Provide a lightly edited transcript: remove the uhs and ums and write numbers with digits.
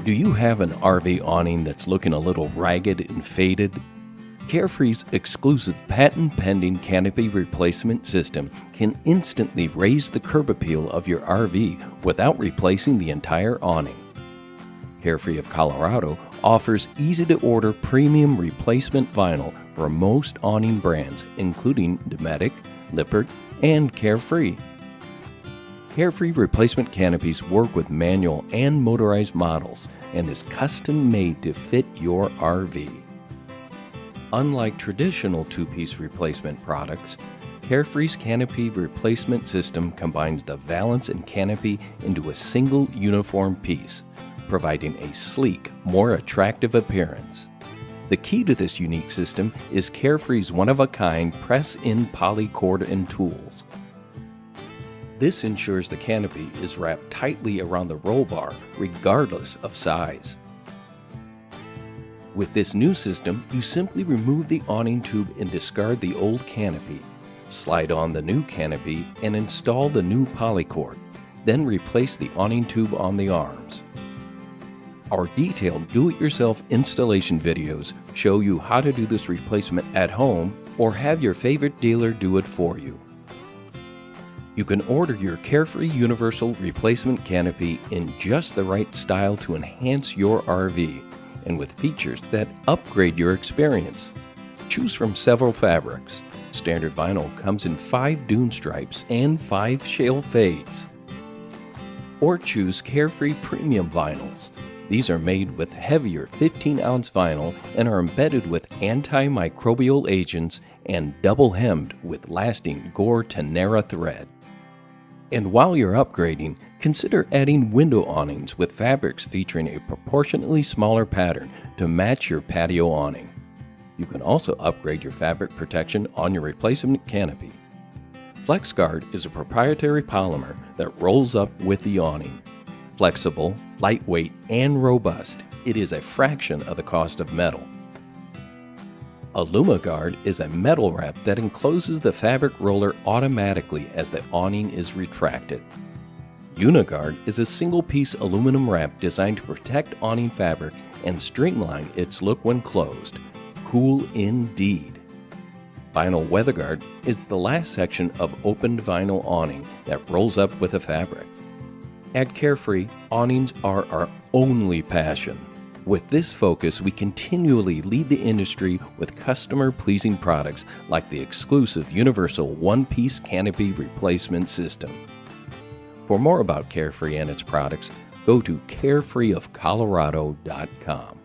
Do you have an RV awning that's looking a little ragged and faded? Carefree's exclusive patent-pending canopy replacement system can instantly raise the curb appeal of your RV without replacing the entire awning. Carefree of Colorado offers easy-to-order premium replacement vinyl for most awning brands, including Dometic, Lippert, and Carefree. Carefree replacement canopies work with manual and motorized models and is custom-made to fit your RV. Unlike traditional two-piece replacement products, Carefree's canopy replacement system combines the valance and canopy into a single uniform piece, providing a sleek, more attractive appearance. The key to this unique system is Carefree's one-of-a-kind press-in polycord and tools. This ensures the canopy is wrapped tightly around the roll bar, regardless of size. With this new system, you simply remove the awning tube and discard the old canopy. Slide on the new canopy and install the new polycord. Then replace the awning tube on the arms. Our detailed do-it-yourself installation videos show you how to do this replacement at home or have your favorite dealer do it for you. You can order your Carefree Universal Replacement Canopy in just the right style to enhance your RV and with features that upgrade your experience. Choose from several fabrics. Standard vinyl comes in 5 dune stripes and 5 shale fades. Or choose Carefree Premium Vinyls. These are made with heavier 15-ounce vinyl and are embedded with antimicrobial agents and double-hemmed with lasting Gore Tenera thread. And while you're upgrading, consider adding window awnings with fabrics featuring a proportionately smaller pattern to match your patio awning. You can also upgrade your fabric protection on your replacement canopy. FlexGuard is a proprietary polymer that rolls up with the awning. Flexible, lightweight, and robust, it is a fraction of the cost of metal. AlumaGuard is a metal wrap that encloses the fabric roller automatically as the awning is retracted. UniGuard is a single-piece aluminum wrap designed to protect awning fabric and streamline its look when closed. Cool indeed! Vinyl WeatherGuard is the last section of opened vinyl awning that rolls up with the fabric. At Carefree, awnings are our only passion. With this focus, we continually lead the industry with customer-pleasing products like the exclusive Universal One-Piece Canopy Replacement System. For more about Carefree and its products, go to carefreeofcolorado.com.